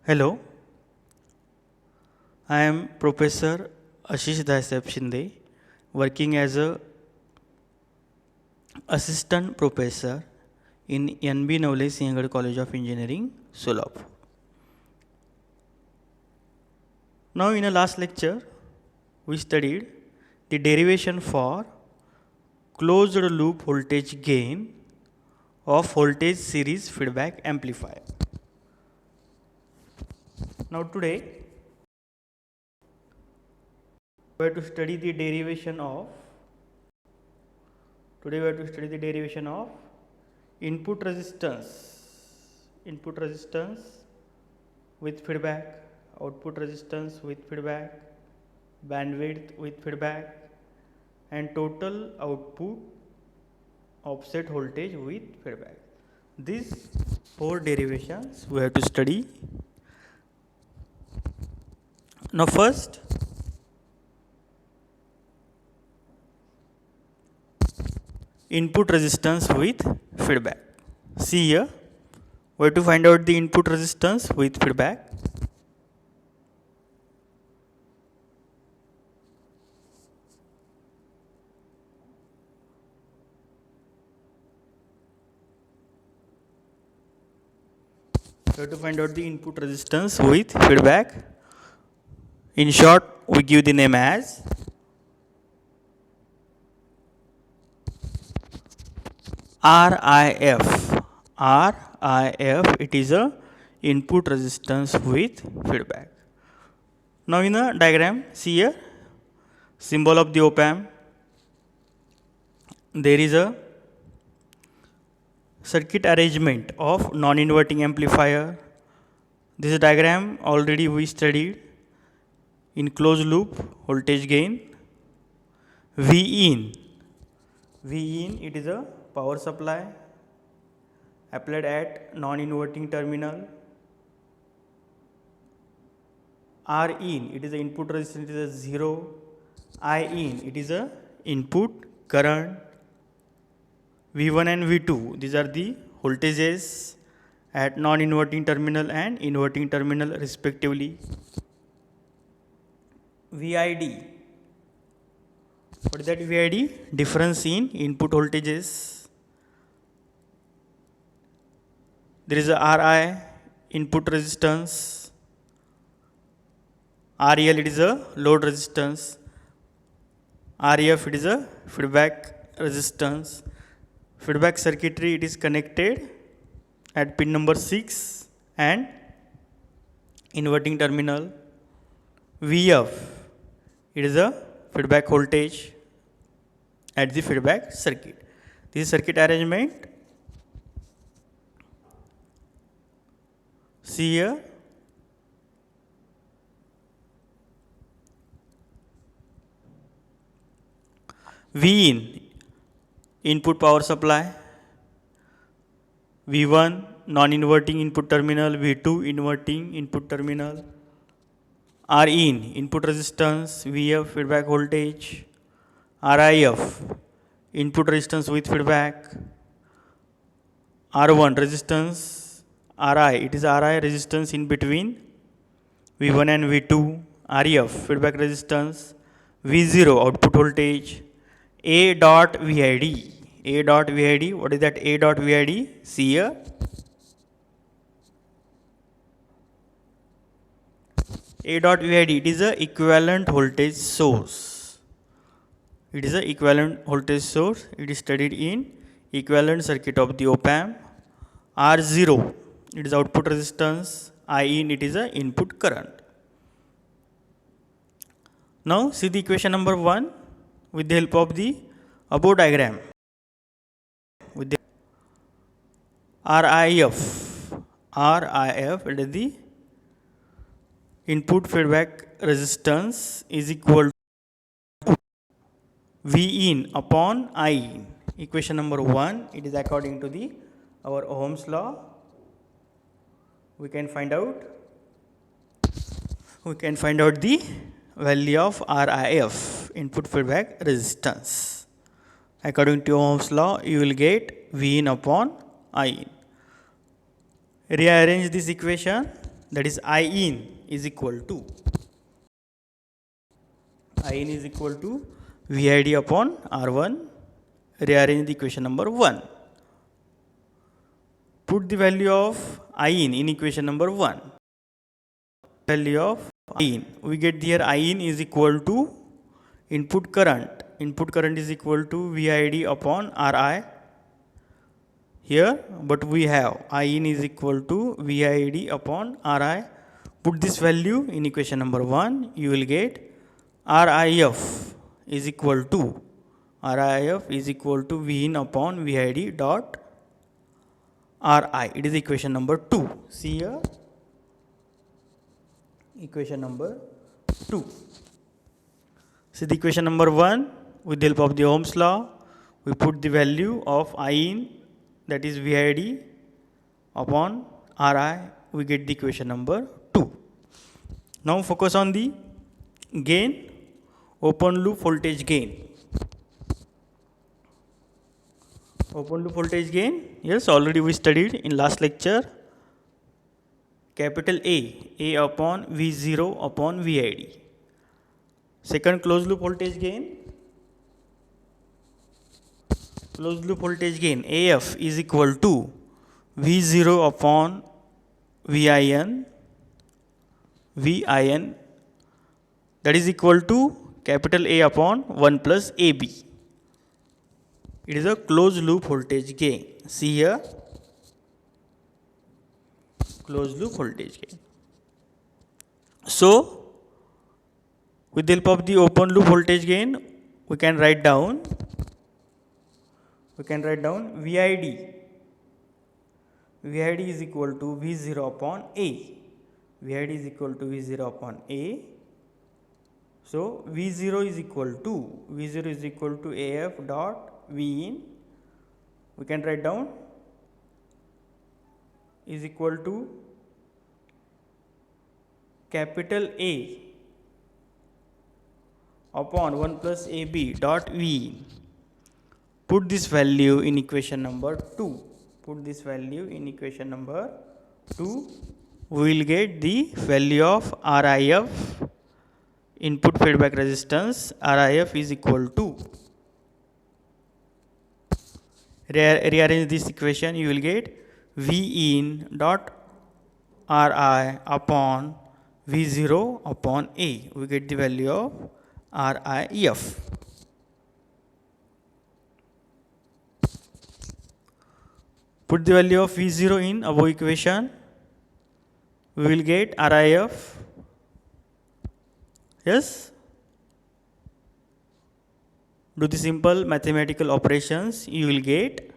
Hello, I am Professor Ashish Daisab Shinde, working as a assistant professor in NB Navle Singhad College of Engineering, Solapur. Now, in a last lecture, we studied the derivation for closed loop voltage gain of voltage series feedback amplifier. Now, today we have to study the derivation of input resistance with feedback, output resistance with feedback, bandwidth with feedback, and total output offset voltage with feedback. These four derivations we have to study. Now, first, input resistance with feedback. See here, we have to find out the input resistance with feedback. We have to find out the input resistance with feedback. In short, we give the name as RIF. RIF, it is a input resistance with feedback. Now, in the diagram, see here, symbol of the op amp, there is a circuit arrangement of non-inverting amplifier. This diagram already we studied in closed loop voltage gain. V in it is a power supply applied at non-inverting terminal. R in it is the input resistance, it is a 0. I in it is a input current. V1 and V2, these are the voltages at non-inverting terminal and inverting terminal respectively. VID, what is that VID? Difference in input voltages. There is a RI, input resistance. REL, it is a load resistance. REF, it is a feedback resistance. Feedback circuitry, it is connected at pin number 6 and inverting terminal. VF, it is a feedback voltage at the feedback circuit. This is circuit arrangement. See here, V in input power supply, V1 non-inverting input terminal, V2 inverting input terminal, R in input resistance, VF feedback voltage, RIF input resistance with feedback, R1 resistance, RI, it is RI resistance in between V1 and V2, REF feedback resistance, V0 output voltage, A dot VID. A dot VID, what is that A dot VID? See here. A dot VID, it is a equivalent voltage source. It is a equivalent voltage source. It is studied in equivalent circuit of the op amp. R0, it is output resistance. I in, it is a input current. Now, see the equation number 1 with the help of the above diagram. With the RIF, it is the input feedback resistance is equal to V in upon I in. Equation number 1, it is according to the our Ohm's law. We can find out the value of RIF, input feedback resistance. According to Ohm's law, you will get V in upon I in. Rearrange this equation. that is I in is equal to VID upon R1. Rearrange the equation number 1. Put the value of I in equation number 1. Value of I in. We get here I in is equal to input current. Input current is equal to VID upon RI. Here, but we have I in is equal to VID upon RI. Put this value in equation number 1. You will get RIF is equal to V in upon VID dot RI. It is equation number 2. See here, equation number 2. See the equation number 1, with the help of the Ohm's law, we put the value of I in, that is VID upon RI. We get the equation number 2. Now focus on the gain, open loop voltage gain. Open loop voltage gain, yes, already we studied in last lecture. Capital A upon V0 upon VID. Second, closed loop voltage gain. Closed loop voltage gain AF is equal to V0 upon VIN, that is equal to capital A upon 1 plus AB. It is a closed loop voltage gain. See here, closed loop voltage gain. So, with the help of the open loop voltage gain, we can write down VID. VID is equal to V0 upon A. VID is equal to V0 upon A. So, V0 is equal to AF dot V in. We can write down is equal to capital A upon 1 plus AB dot V in. Put this value in equation number 2. We will get the value of RIF, input feedback resistance. RIF is equal to, rearrange this equation, you will get V in dot RI upon V0 upon A. We get the value of RIF. Put the value of V0 in above equation. We will get RIF. Yes. Do the simple mathematical operations. You will get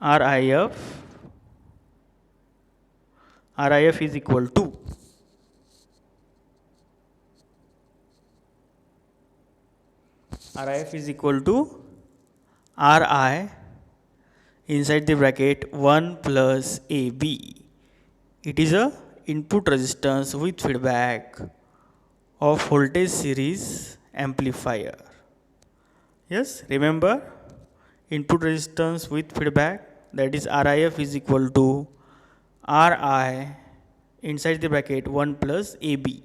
RIF. RIF is equal to RI inside the bracket 1 plus AB. It is a input resistance with feedback of voltage series amplifier. Yes, remember, input resistance with feedback, that is RIF is equal to RI inside the bracket 1 plus AB.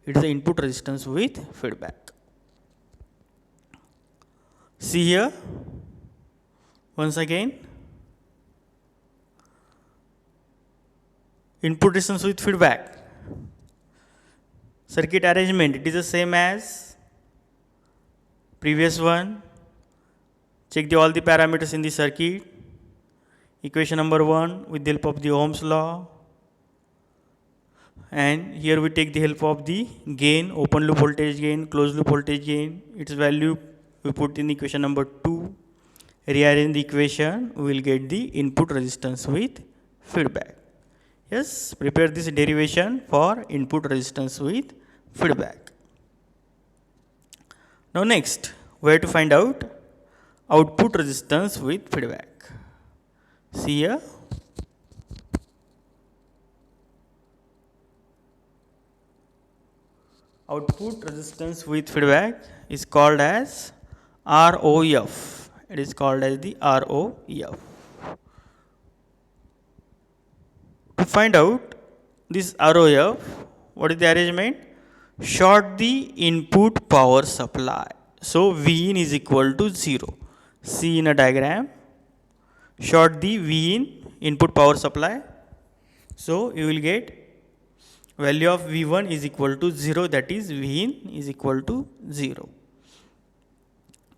It is the input resistance with feedback. See here, once again, input resistance with feedback. Circuit arrangement, it is the same as previous one. Check all the parameters in the circuit. Equation number 1 with the help of the Ohm's law. And here we take the help of the gain, open loop voltage gain, closed loop voltage gain. Its value we put in equation number 2. Rearrange the equation, we will get the input resistance with feedback. Yes, prepare this derivation for input resistance with feedback. Now next, where to find out output resistance with feedback. See here, output resistance with feedback is called as ROF. It is called as the ROF. To find out this ROF, what is the arrangement? Short the input power supply. So V in is equal to 0. See in a diagram, short the V in input power supply. So you will get value of V1 is equal to 0, that is V in is equal to 0.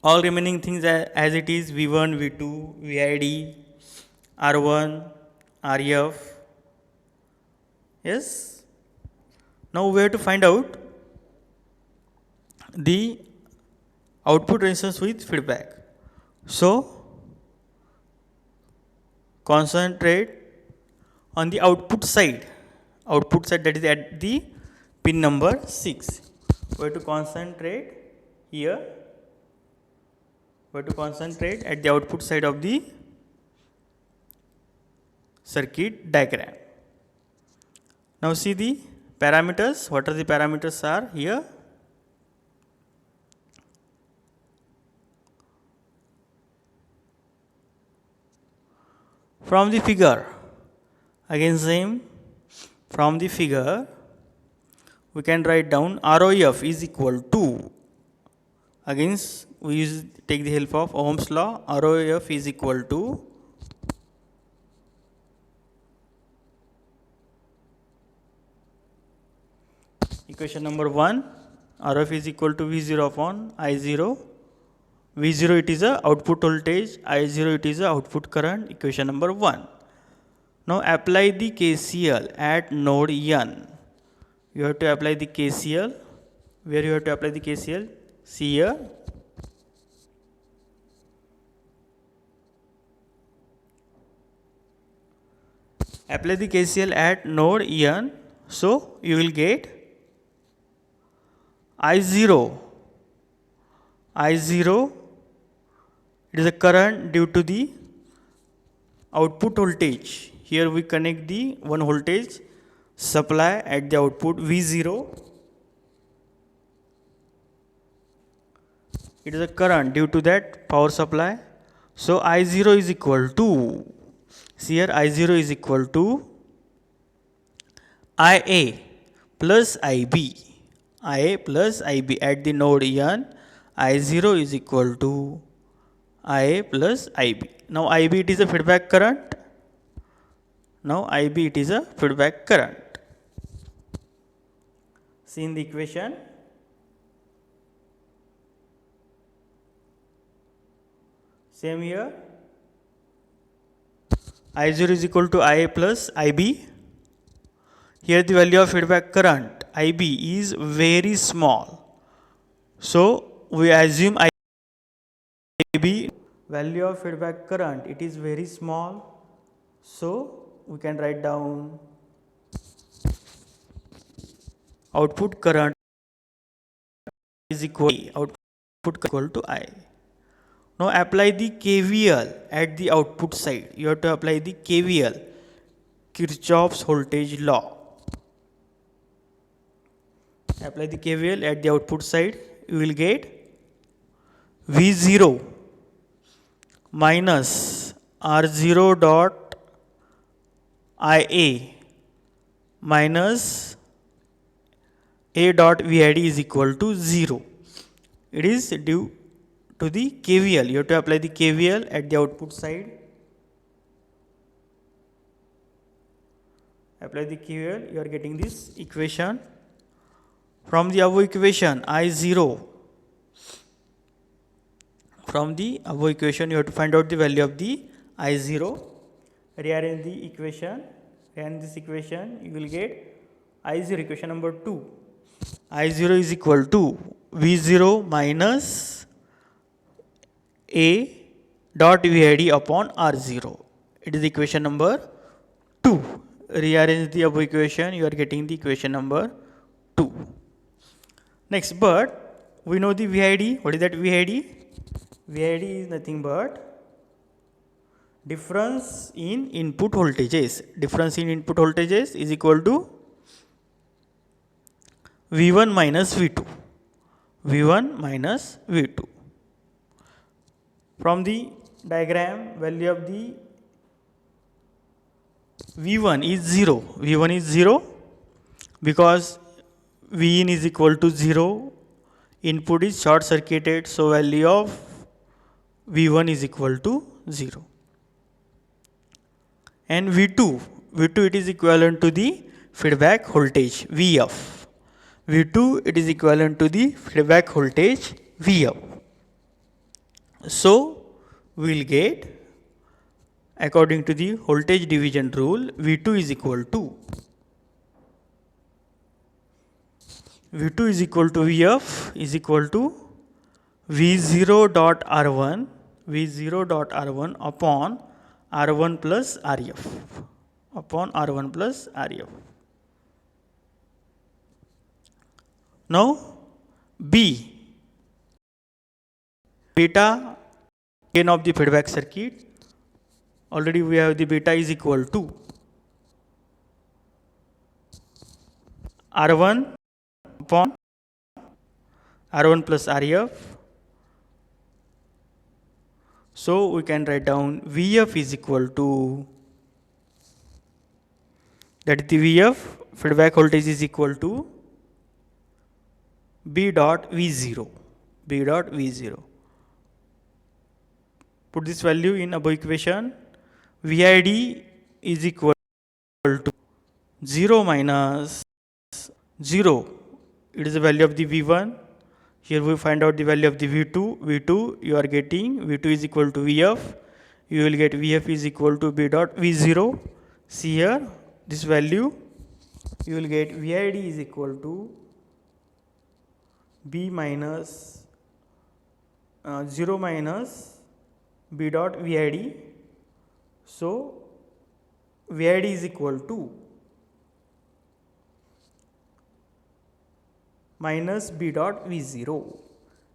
All remaining things as it is, V1, V2, VID, R1, RF. Yes. Now we have to find out the output resistance with feedback. So concentrate on the output side that is at the pin number 6. We have to concentrate here. We have to concentrate at the output side of the circuit diagram. Now see the parameters. What are the parameters are here? From the figure, again same, from the figure we can write down ROF is equal to, again we take the help of Ohm's law, ROF is equal to equation number 1, RF is equal to V0 upon I0. V0 it is a output voltage, I0 it is a output current, equation number 1. Now apply the KCL at node N. You have to apply the KCL. Where you have to apply the KCL? See here. Apply the KCL at node N. So you will get I0. I0 it is a current due to the output voltage. Here we connect the one voltage supply at the output V0. It is a current due to that power supply. So I0 is equal to, see here, I0 is equal to IA plus IB. IA plus IB at the node N. I0 is equal to IA plus IB. Now IB it is a feedback current. Now IB it is a feedback current. See in the equation. Same here. I0 is equal to IA plus IB. Here the value of feedback current IB is very small. So we assume IB value of feedback current, it is very small. So we can write down output current is equal to I. Now apply the KVL at the output side. You have to apply the KVL, Kirchhoff's voltage law. Apply the KVL at the output side. You will get V0 minus R0 dot IA minus A dot VID is equal to 0. It is due to the KVL. You have to apply the KVL at the output side. Apply the KVL, you are getting this equation. From the above equation, I0, from the above equation, you have to find out the value of the I0. Rearrange the equation. Rearrange this equation, you will get I0, equation number 2. I0 is equal to V0 minus A dot VID upon R0. It is equation number 2. Rearrange the above equation, you are getting the equation number 2. Next, but we know the VID. What is that VID? VID is nothing but difference in input voltages. Difference in input voltages is equal to V1 minus V2. V1 minus V2. From the diagram, value of the V1 is 0. V1 is 0. because V in is equal to 0, input is short circuited, so value of V1 is equal to 0. And V2 it is equivalent to the feedback voltage Vf. V2 it is equivalent to the feedback voltage Vf. So we will get, according to the voltage division rule, V2 is equal to Vf is equal to V0 dot R1 upon R1 plus Rf. Now B, beta gain of the feedback circuit. Already we have the beta is equal to R1 upon R1 plus Rf. So we can write down Vf is equal to, that is the Vf, feedback voltage is equal to B dot V0. Put this value in above equation. VID is equal to 0 minus 0. It is the value of the V1. Here we find out the value of the V2. You are getting V2 is equal to Vf. You will get Vf is equal to B dot V0. See here, this value, you will get VID is equal to B minus 0 minus B dot VID. So VID is equal to minus B dot V0.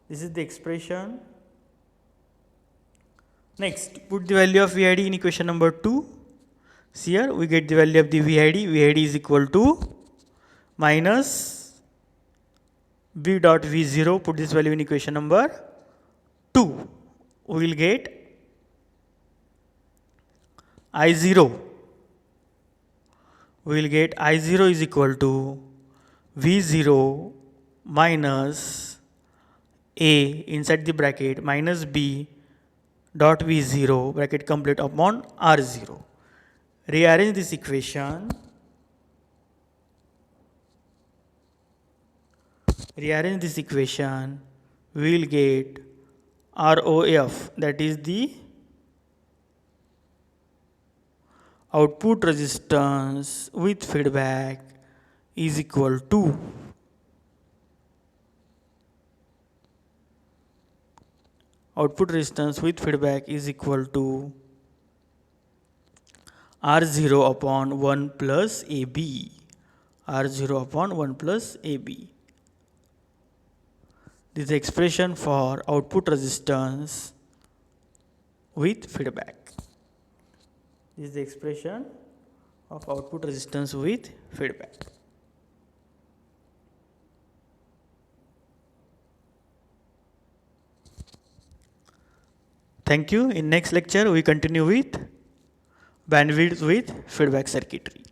This is the expression. Next, put the value of VID in equation number 2. See here, we get the value of the VID. VID is equal to minus B dot V0. Put this value in equation number 2. We will get I0. We will get I0 is equal to V0 minus A inside the bracket minus B dot V0 bracket complete upon R0. Rearrange this equation. We will get ROF, that is the output resistance with feedback, is equal to R0 upon 1 plus AB. This is the expression for output resistance with feedback. This is the expression of output resistance with feedback. Thank you. In next lecture, we continue with bandwidth with feedback circuitry.